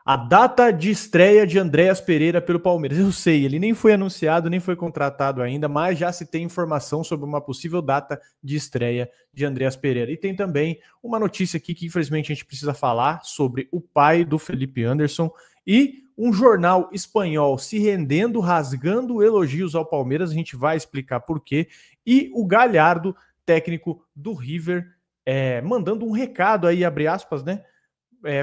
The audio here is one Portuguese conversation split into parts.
A data de estreia de Andréas Pereira pelo Palmeiras. Eu sei, ele nem foi anunciado, nem foi contratado ainda, mas já se tem informação sobre uma possível data de estreia de Andréas Pereira. E tem também uma notícia aqui que infelizmente a gente precisa falar sobre o pai do Felipe Anderson e um jornal espanhol se rendendo, rasgando elogios ao Palmeiras. A gente vai explicar por quê. E o Galhardo, técnico do River, mandando um recado aí, abre aspas, né?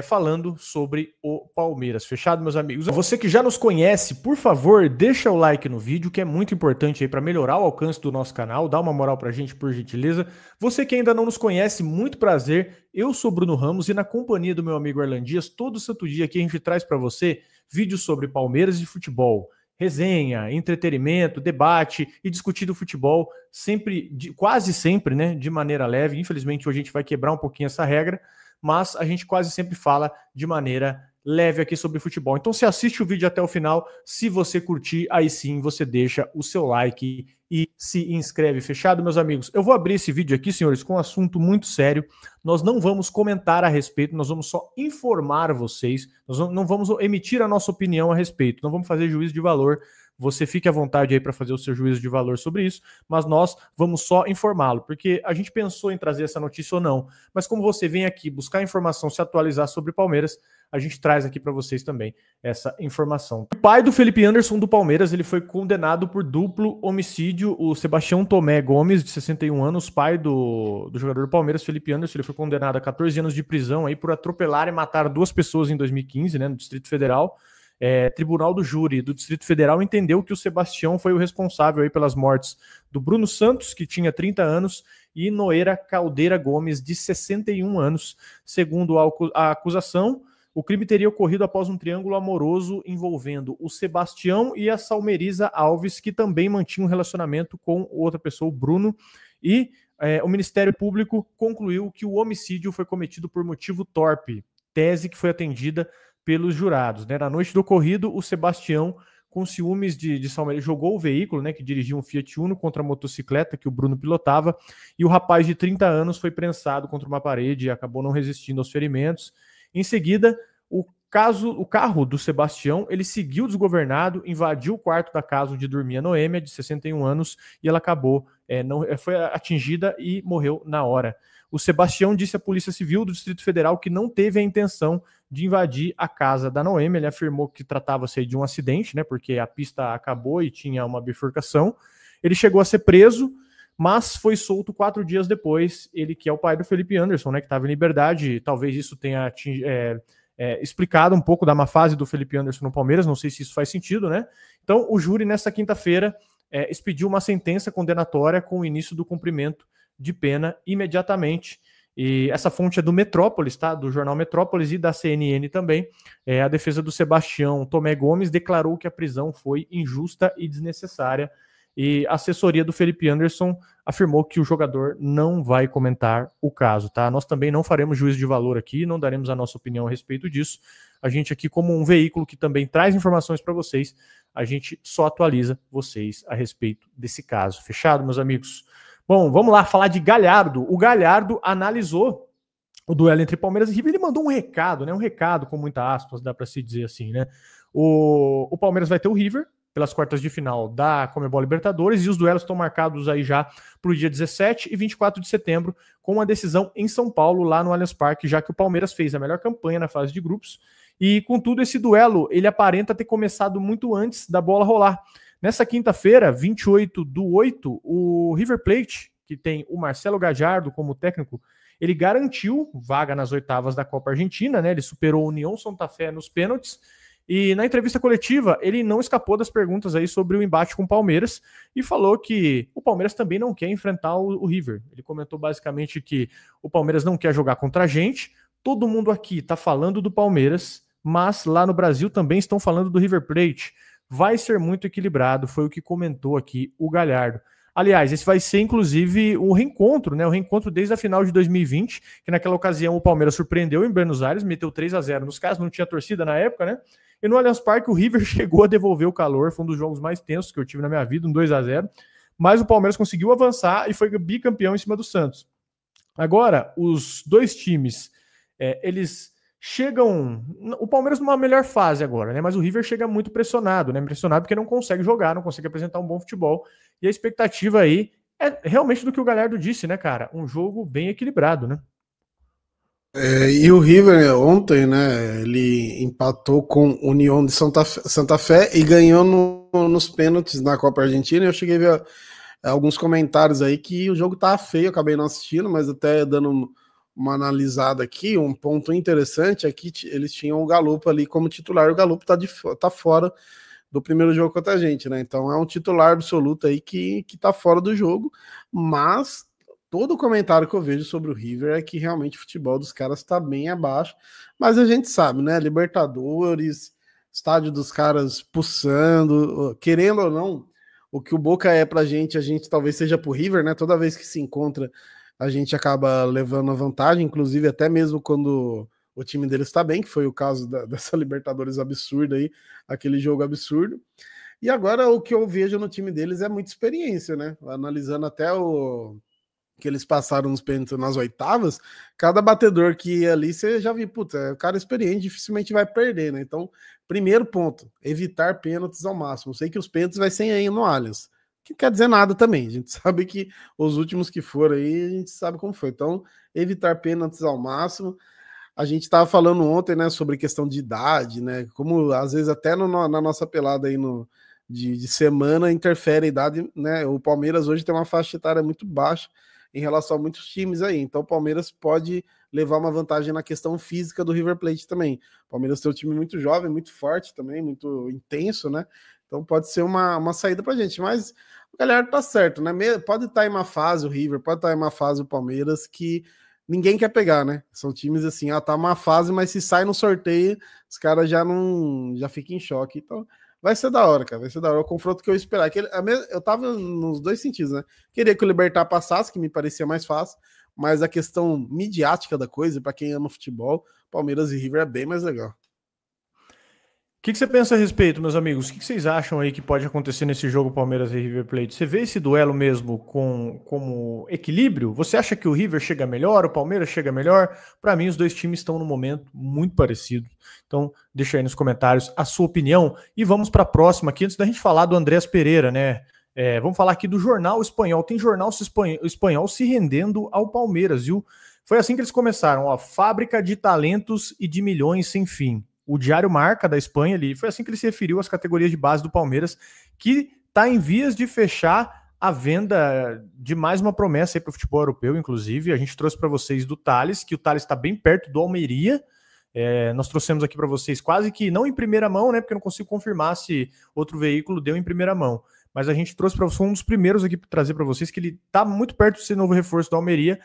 Falando sobre o Palmeiras. Fechado, meus amigos? Você que já nos conhece, por favor, deixa o like no vídeo, que é muito importante aí para melhorar o alcance do nosso canal. Dá uma moral pra gente, por gentileza. Você que ainda não nos conhece, muito prazer. Eu sou Bruno Ramos e na companhia do meu amigo Arlan Dias, todo santo dia aqui a gente traz para você vídeos sobre Palmeiras e futebol. Resenha, entretenimento, debate e discutir do futebol sempre, quase sempre, né, de maneira leve. Infelizmente hoje a gente vai quebrar um pouquinho essa regra, mas a gente quase sempre fala de maneira leve aqui sobre futebol. Então você assiste o vídeo até o final, se você curtir, aí sim você deixa o seu like e se inscreve. Fechado, meus amigos? Eu vou abrir esse vídeo aqui, senhores, com um assunto muito sério. Nós não vamos comentar a respeito, nós vamos só informar vocês, nós não vamos emitir a nossa opinião a respeito, não vamos fazer juízo de valor. Você fique à vontade aí para fazer o seu juízo de valor sobre isso, mas nós vamos só informá-lo, porque a gente pensou em trazer essa notícia ou não, mas como você vem aqui buscar informação, se atualizar sobre Palmeiras, a gente traz aqui para vocês também essa informação. O pai do Felipe Anderson do Palmeiras, ele foi condenado por duplo homicídio. O Sebastião Tomé Gomes, de 61 anos, pai do jogador do Palmeiras, Felipe Anderson, ele foi condenado a 14 anos de prisão aí por atropelar e matar 2 pessoas em 2015, né, no Distrito Federal. Tribunal do Júri do Distrito Federal entendeu que o Sebastião foi o responsável aí pelas mortes do Bruno Santos, que tinha 30 anos, e Noeira Caldeira Gomes, de 61 anos. Segundo a acusação, o crime teria ocorrido após um triângulo amoroso envolvendo o Sebastião e a Salmeriza Alves, que também mantinha um relacionamento com outra pessoa, o Bruno, e o Ministério Público concluiu que o homicídio foi cometido por motivo torpe, tese que foi atendida pelos jurados, né? Na noite do ocorrido, o Sebastião, com ciúmes de Salmeriza, jogou o veículo, né, que dirigia um Fiat Uno contra a motocicleta que o Bruno pilotava, e o rapaz de 30 anos foi prensado contra uma parede e acabou não resistindo aos ferimentos. Em seguida, o carro do Sebastião, ele seguiu desgovernado, invadiu o quarto da casa onde dormia Noêmia, de 61 anos, e ela acabou, foi atingida e morreu na hora. O Sebastião disse à Polícia Civil do Distrito Federal que não teve a intenção de invadir a casa da Noêmia. Ele afirmou que tratava-se de um acidente, né, porque a pista acabou e tinha uma bifurcação. Ele chegou a ser preso, mas foi solto 4 dias depois. Ele, que é o pai do Felipe Anderson, né, que estava em liberdade, talvez isso tenha explicado um pouco da má fase do Felipe Anderson no Palmeiras, não sei se isso faz sentido, né? Então, o júri, nessa quinta-feira, expediu uma sentença condenatória com o início do cumprimento de pena imediatamente. E essa fonte é do Metrópolis, tá? Do jornal Metrópolis e da CNN também. A defesa do Sebastião Tomé Gomes declarou que a prisão foi injusta e desnecessária. E a assessoria do Felipe Anderson afirmou que o jogador não vai comentar o caso, tá? Nós também não faremos juízo de valor aqui, não daremos a nossa opinião a respeito disso. A gente aqui, como um veículo que também traz informações para vocês, a gente só atualiza vocês a respeito desse caso. Fechado, meus amigos? Bom, vamos lá falar de Galhardo. O Galhardo analisou o duelo entre Palmeiras e River. Ele mandou um recado, né? Um recado com muitas aspas, dá para se dizer assim, né? O Palmeiras vai ter o River pelas quartas de final da Conmebol Libertadores, e os duelos estão marcados aí já para o dia 17 e 24 de setembro, com uma decisão em São Paulo, lá no Allianz Parque, já que o Palmeiras fez a melhor campanha na fase de grupos, e contudo esse duelo, ele aparenta ter começado muito antes da bola rolar. Nessa quinta-feira, 28/8, o River Plate, que tem o Marcelo Gallardo como técnico, ele garantiu vaga nas oitavas da Copa Argentina, né? Ele superou o União Santa Fé nos pênaltis. E na entrevista coletiva, ele não escapou das perguntas aí sobre o embate com o Palmeiras e falou que o Palmeiras também não quer enfrentar o River. Ele comentou basicamente que o Palmeiras não quer jogar contra a gente, todo mundo aqui está falando do Palmeiras, mas lá no Brasil também estão falando do River Plate. Vai ser muito equilibrado, foi o que comentou aqui o Galhardo. Aliás, esse vai ser inclusive o reencontro, né? O reencontro desde a final de 2020, que naquela ocasião o Palmeiras surpreendeu em Buenos Aires, meteu 3-0 nos caras, não tinha torcida na época, né? E no Allianz Parque o River chegou a devolver o calor, foi um dos jogos mais tensos que eu tive na minha vida, um 2-0, mas o Palmeiras conseguiu avançar e foi bicampeão em cima do Santos. Agora, os dois times, eles chegam. O Palmeiras numa melhor fase agora, né? Mas o River chega muito pressionado, né? Pressionado porque não consegue jogar, não consegue apresentar um bom futebol. E a expectativa aí é realmente do que o Galhardo disse, né, cara? Um jogo bem equilibrado, né? E o River ontem, né, ele empatou com União de Santa Fé e ganhou nos pênaltis na Copa Argentina. Eu cheguei a ver alguns comentários aí que o jogo tava feio, eu acabei não assistindo, mas até dando uma analisada aqui, um ponto interessante é que eles tinham o Galo ali como titular, e o Galo tá fora do primeiro jogo contra a gente, né? Então é um titular absoluto aí que tá fora do jogo, mas todo comentário que eu vejo sobre o River é que realmente o futebol dos caras tá bem abaixo, mas a gente sabe, né? Libertadores, estádio dos caras pulsando, querendo ou não, o que o Boca é pra gente, a gente talvez seja pro River, né? Toda vez que se encontra, a gente acaba levando a vantagem, inclusive até mesmo quando o time deles está bem, que foi o caso dessa Libertadores absurda aí, aquele jogo absurdo. E agora o que eu vejo no time deles é muita experiência, né? Analisando até o que eles passaram nos pênaltis nas oitavas, cada batedor que ia ali, você já viu, puta, é um cara experiente, dificilmente vai perder, né? Então, primeiro ponto, evitar pênaltis ao máximo. Eu sei que os pênaltis vai ser aí no Allianz, que não quer dizer nada também. A gente sabe que os últimos que foram aí, a gente sabe como foi. Então, evitar pênaltis ao máximo. A gente estava falando ontem, né, sobre questão de idade, né? Como às vezes até na nossa pelada aí de semana interfere a idade, né? O Palmeiras hoje tem uma faixa etária muito baixa em relação a muitos times aí. Então o Palmeiras pode levar uma vantagem na questão física do River Plate também. O Palmeiras tem um time muito jovem, muito forte também, muito intenso, né? Então pode ser uma saída pra gente. Mas o galera tá certo, né? Pode estar em uma fase o River, pode estar em uma fase o Palmeiras que ninguém quer pegar, né? São times assim, tá uma fase, mas se sai no sorteio, os caras já ficam em choque. Então, vai ser da hora, cara. Vai ser da hora. O confronto que eu esperava. Eu tava nos dois sentidos, né? Queria que o Libertad passasse, que me parecia mais fácil, mas a questão midiática da coisa, para quem ama futebol, Palmeiras e River é bem mais legal. O que você pensa a respeito, meus amigos? O que vocês acham aí que pode acontecer nesse jogo Palmeiras e River Plate? Você vê esse duelo mesmo como equilíbrio? Você acha que o River chega melhor, o Palmeiras chega melhor? Para mim, os dois times estão no momento muito parecido. Então, deixa aí nos comentários a sua opinião. E vamos para a próxima aqui, antes da gente falar do Andrés Pereira, né? Vamos falar aqui do jornal espanhol. Tem jornal espanhol se rendendo ao Palmeiras, viu? Foi assim que eles começaram, ó, fábrica de talentos e de milhões sem fim. O Diário Marca da Espanha, foi assim que ele se referiu às categorias de base do Palmeiras, que está em vias de fechar a venda de mais uma promessa para o futebol europeu, inclusive. A gente trouxe para vocês do Thales, que o Thales está bem perto do Almeria. Nós trouxemos aqui para vocês quase que não em primeira mão, né? Porque eu não consigo confirmar se outro veículo deu em primeira mão. Mas a gente trouxe para vocês um dos primeiros aqui para trazer para vocês, que ele está muito perto de ser novo reforço do Almeria.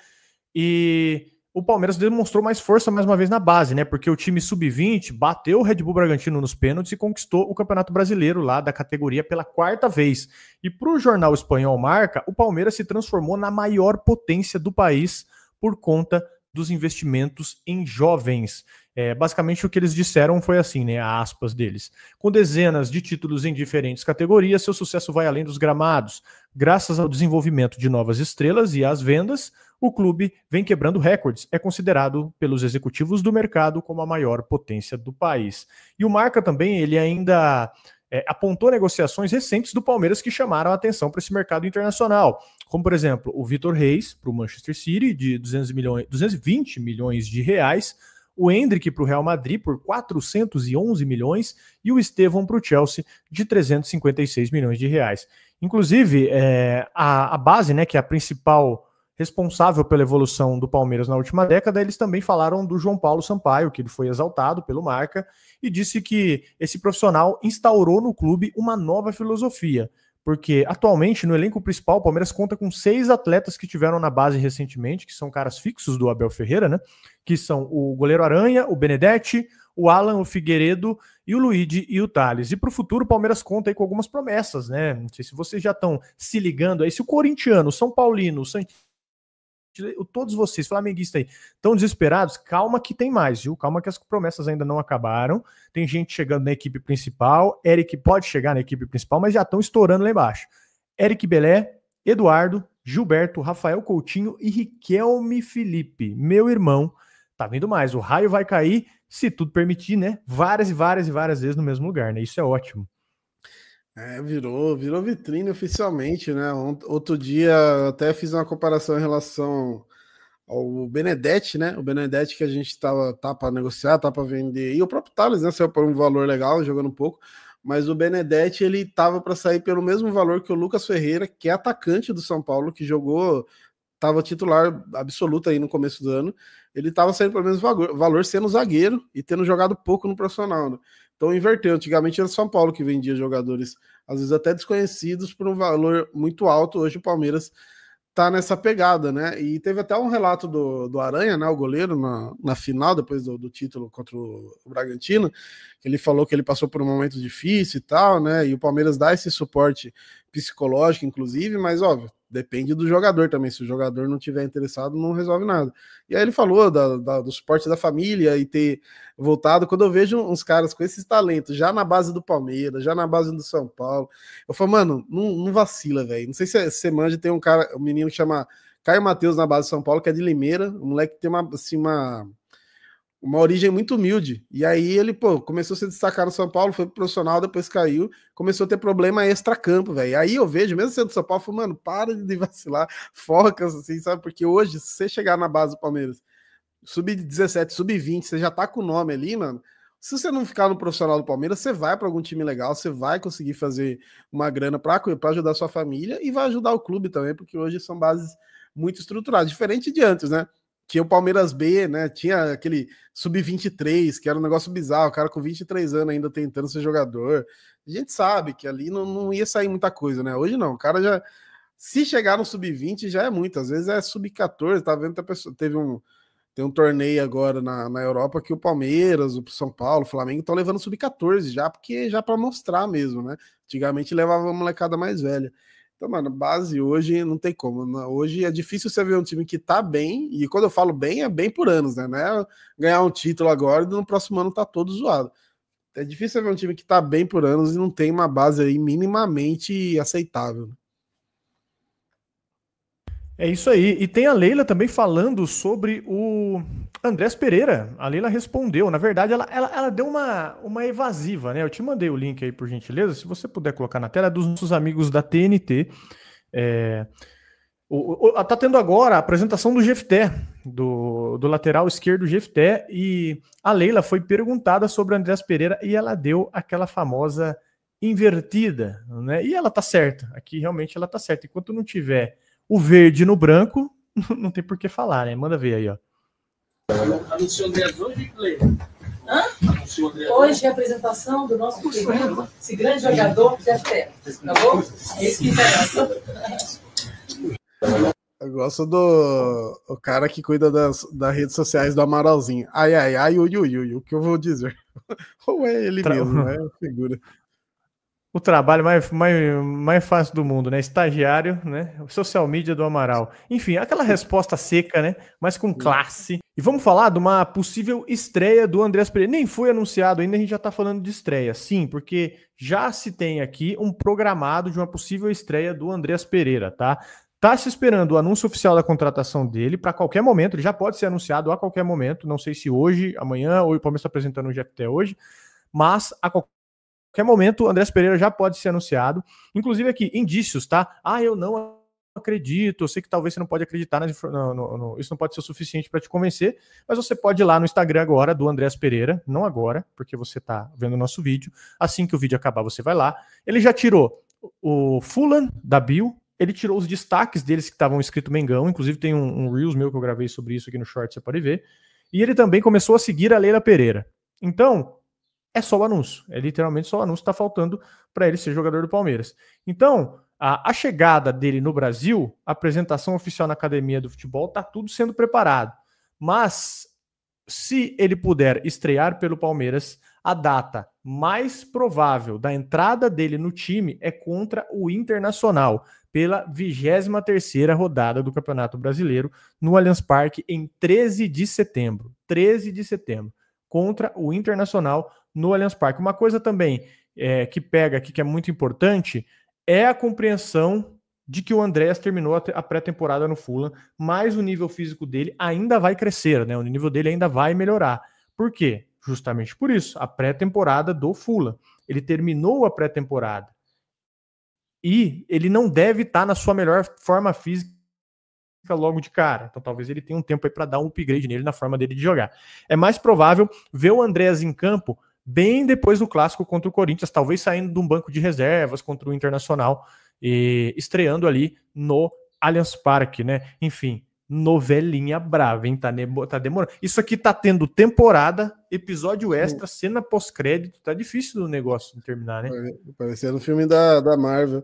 E o Palmeiras demonstrou mais força mais uma vez na base, né? Porque o time sub-20 bateu o Red Bull Bragantino nos pênaltis e conquistou o Campeonato Brasileiro lá da categoria pela quarta vez. E para o jornal espanhol Marca, o Palmeiras se transformou na maior potência do país por conta dos investimentos em jovens. Basicamente o que eles disseram foi assim, né? Aspas deles. Com dezenas de títulos em diferentes categorias, seu sucesso vai além dos gramados. Graças ao desenvolvimento de novas estrelas e às vendas, o clube vem quebrando recordes. É considerado pelos executivos do mercado como a maior potência do país. E o Marca também, ele ainda apontou negociações recentes do Palmeiras que chamaram a atenção para esse mercado internacional. Como, por exemplo, o Vitor Reis para o Manchester City, de 220 milhões de reais, o Endrick para o Real Madrid por 411 milhões e o Estevão para o Chelsea de 356 milhões de reais. Inclusive, a base, né, que é a principal responsável pela evolução do Palmeiras na última década, eles também falaram do João Paulo Sampaio, que ele foi exaltado pelo Marca, e disse que esse profissional instaurou no clube uma nova filosofia, porque atualmente no elenco principal o Palmeiras conta com 6 atletas que tiveram na base recentemente, que são caras fixos do Abel Ferreira, né? Que são o goleiro Aranha, o Benedetti, o Alan, o Figueiredo e o Luigi e o Thales. E para o futuro o Palmeiras conta aí com algumas promessas, né? Não sei se vocês já estão se ligando aí, se o corintiano, o São Paulino, o Santista, todos vocês, flamenguistas aí, estão desesperados, calma que tem mais, viu? Calma que as promessas ainda não acabaram. Tem gente chegando na equipe principal. Eric pode chegar na equipe principal, mas já estão estourando lá embaixo. Eric Belé, Eduardo, Gilberto, Rafael Coutinho e Riquelme Felipe. Meu irmão, Tá vindo mais. O raio vai cair, se tudo permitir, né? Várias e várias e várias vezes no mesmo lugar, né? Isso é ótimo. Virou vitrine oficialmente, né? Outro dia até fiz uma comparação em relação ao Benedetti, né? O Benedetti que a gente tá para negociar, tá para vender. E o próprio Thales, né? Saiu por um valor legal, jogando um pouco. Mas o Benedetti, ele tava para sair pelo mesmo valor que o Lucas Ferreira, que é atacante do São Paulo, que jogou, tava titular absoluto aí no começo do ano. Ele tava saindo pelo mesmo valor sendo zagueiro e tendo jogado pouco no profissional, né? Então inverteu. Antigamente era o São Paulo que vendia jogadores, às vezes até desconhecidos, por um valor muito alto. Hoje o Palmeiras tá nessa pegada, né? E teve até um relato do Aranha, né? O goleiro, na final, depois do título contra o Bragantino, que ele falou que ele passou por um momento difícil e tal, né? E o Palmeiras dá esse suporte psicológico, inclusive, mas óbvio, depende do jogador também. Se o jogador não tiver interessado, não resolve nada. E aí ele falou do suporte da família e ter voltado. Quando eu vejo uns caras com esses talentos, já na base do Palmeiras, já na base do São Paulo, eu falo, mano, não vacila, velho. Não sei se você manja, tem um menino que chama Caio Matheus na base do São Paulo, que é de Limeira, um moleque que tem uma origem muito humilde. E aí ele, começou a se destacar no São Paulo, foi pro profissional, depois caiu, começou a ter problema extra-campo, velho. Aí eu vejo, mesmo sendo do São Paulo, eu falo, mano, para de vacilar, focas, assim, sabe? Porque hoje, se você chegar na base do Palmeiras, sub-17, sub-20, você já tá com o nome ali, mano. Se você não ficar no profissional do Palmeiras, você vai para algum time legal, você vai conseguir fazer uma grana para ajudar a sua família e vai ajudar o clube também, porque hoje são bases muito estruturadas, diferente de antes, né? Que o Palmeiras B, né, tinha aquele sub-23, que era um negócio bizarro, o cara com 23 anos ainda tentando ser jogador. A gente sabe que ali não ia sair muita coisa, né? Hoje não, o cara já, se chegar no sub-20 já é muito, às vezes é sub-14, tá vendo que a pessoa tem um torneio agora na Europa que o Palmeiras, o São Paulo, o Flamengo estão levando sub-14 já, porque já para mostrar mesmo, né? Antigamente levava uma molecada mais velha. Então, mano, base hoje não tem como. Hoje é difícil você ver um time que tá bem, e quando eu falo bem, é bem por anos, né? Não é ganhar um título agora e no próximo ano tá todo zoado. É difícil ver um time que tá bem por anos e não tem uma base aí minimamente aceitável. É isso aí. E tem a Leila também falando sobre o Andrés Pereira. A Leila respondeu. Na verdade, ela deu uma evasiva, né? Eu te mandei o link aí, por gentileza. Se você puder colocar na tela, é dos nossos amigos da TNT. Tá tendo agora a apresentação do Jefté, do lateral esquerdo Jefté. E a Leila foi perguntada sobre o Andrés Pereira e ela deu aquela famosa invertida, né? E ela tá certa. Aqui realmente ela tá certa. Enquanto não tiver o verde no branco, não tem por que falar, né? Manda ver aí, ó. Anunciou Andrés hoje, Cleiton? Hoje é a apresentação do nosso livro, esse grande jogador de Jefté. Tá bom? É isso que interessa. Eu gosto o cara que cuida das redes sociais do Amaralzinho. Ai, ui, o que eu vou dizer? Ou é ele mesmo, né? Figura. O trabalho mais fácil do mundo, né? Estagiário, né? O social media do Amaral. Enfim, aquela resposta seca, né? Mas com classe. E vamos falar de uma possível estreia do Andrés Pereira. Nem foi anunciado ainda, a gente já tá falando de estreia. Sim, porque já se tem aqui um programado de uma possível estreia do Andrés Pereira, tá? Tá se esperando o anúncio oficial da contratação dele para qualquer momento. Ele já pode ser anunciado a qualquer momento. Não sei se hoje, amanhã, ou o Palmeiras está apresentando o GFT hoje. Mas a qualquer momento, o Andrés Pereira já pode ser anunciado. Inclusive aqui, indícios, tá? Eu não acredito, eu sei que talvez você não pode acreditar, isso não pode ser o suficiente para te convencer, mas você pode ir lá no Instagram agora, do Andrés Pereira, não agora, porque você tá vendo o nosso vídeo. Assim que o vídeo acabar, você vai lá. Ele já tirou o Fulham da bio, ele tirou os destaques deles que estavam escrito Mengão, inclusive tem um Reels meu que eu gravei sobre isso aqui no Short, você pode ver. E ele também começou a seguir a Leila Pereira. Então, é só o anúncio. É literalmente só o anúncio que está faltando para ele ser jogador do Palmeiras. Então, a chegada dele no Brasil, a apresentação oficial na Academia do Futebol, está tudo sendo preparado. Mas, se ele puder estrear pelo Palmeiras, a data mais provável da entrada dele no time é contra o Internacional, pela 23ª rodada do Campeonato Brasileiro, no Allianz Parque, em 13 de setembro. 13 de setembro. Contra o Internacional no Allianz Parque. Uma coisa também que pega aqui, que é muito importante, é a compreensão de que o Andreas terminou a pré-temporada no Fulham, mas o nível físico dele ainda vai crescer, né? O nível dele ainda vai melhorar. Por quê? Justamente por isso, a pré-temporada do Fulham. Ele terminou a pré-temporada e ele não deve estar na sua melhor forma física logo de cara. Então talvez ele tenha um tempo aí para dar um upgrade nele na forma dele de jogar. É mais provável ver o Andreas em campo bem depois do clássico contra o Corinthians, talvez saindo de um banco de reservas contra o Internacional e estreando ali no Allianz Parque, né? Enfim, novelinha brava, hein? Tá demorando. Isso aqui tá tendo temporada, episódio extra, cena pós-crédito. Tá difícil o negócio de terminar, né? Parecendo um filme da Marvel.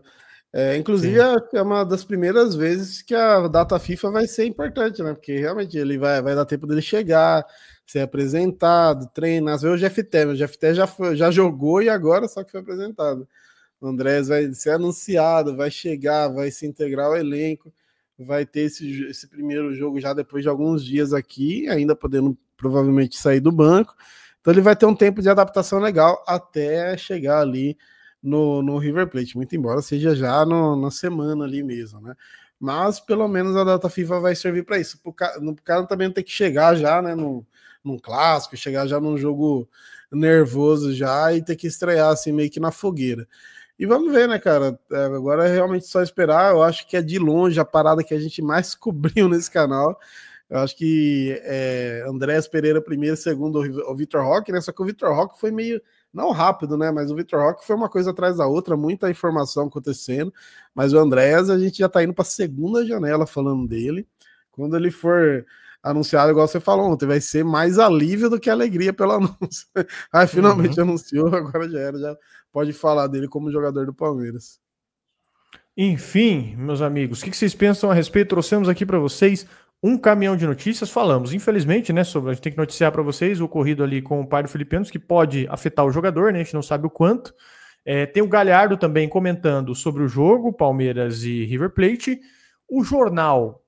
Inclusive, é uma das primeiras vezes que a data FIFA vai ser importante, né? Porque realmente ele vai dar tempo dele chegar, ser apresentado, treinar. Às vezes o GFT, o GFT já jogou e agora só que foi apresentado. O Andrés vai ser anunciado, vai chegar, vai se integrar ao elenco, vai ter esse primeiro jogo já depois de alguns dias aqui, ainda podendo provavelmente sair do banco. Então ele vai ter um tempo de adaptação legal até chegar ali no River Plate, muito embora seja já na semana ali mesmo, né? Mas pelo menos a data FIFA vai servir para isso. O cara também tem que chegar já, né, num clássico, chegar já num jogo nervoso já e ter que estrear assim meio que na fogueira. E vamos ver, né, cara? Agora é realmente só esperar. Eu acho que é de longe a parada que a gente mais cobriu nesse canal. Eu acho que Andreas Pereira primeiro, segundo o Vitor Roque, né? Só que o Vitor Roque foi meio, não rápido, né? Mas o Vitor Roque foi uma coisa atrás da outra, muita informação acontecendo. Mas o Andreas, a gente já tá indo para a segunda janela falando dele. Quando ele for anunciado, igual você falou ontem, vai ser mais alívio do que alegria pelo anúncio. Aí finalmente anunciou, agora já era, já pode falar dele como jogador do Palmeiras. Enfim, meus amigos, o que vocês pensam a respeito? Trouxemos aqui para vocês um caminhão de notícias, falamos, infelizmente, né, a gente tem que noticiar para vocês o ocorrido ali com o pai do Filipinos, que pode afetar o jogador, né, a gente não sabe o quanto. Tem o Galhardo também comentando sobre o jogo, Palmeiras e River Plate. O jornal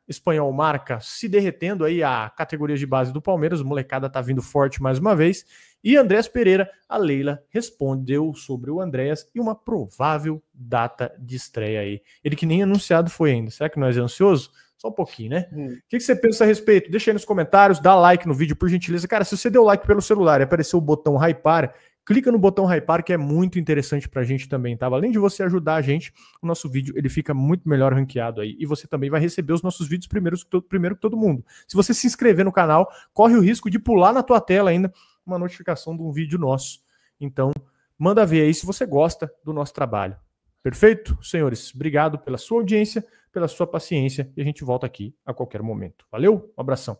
espanhol Marca, se derretendo aí a categorias de base do Palmeiras, o molecada tá vindo forte mais uma vez. E Andreas Pereira, a Leila, respondeu sobre o Andreas e uma provável data de estreia aí. Ele que nem anunciado foi ainda. Será que nós é ansioso? Só um pouquinho, né? O que você pensa a respeito? Deixa aí nos comentários, dá like no vídeo, por gentileza. Cara, se você deu like pelo celular e apareceu o botão hypar, clica no botão hypar, que é muito interessante pra gente também, tá? Além de você ajudar a gente, o nosso vídeo ele fica muito melhor ranqueado aí. E você também vai receber os nossos vídeos primeiro que todo mundo. Se você se inscrever no canal, corre o risco de pular na tua tela ainda uma notificação de um vídeo nosso. Então, manda ver aí se você gosta do nosso trabalho. Perfeito? Senhores, obrigado pela sua audiência, pela sua paciência, e a gente volta aqui a qualquer momento. Valeu? Um abração.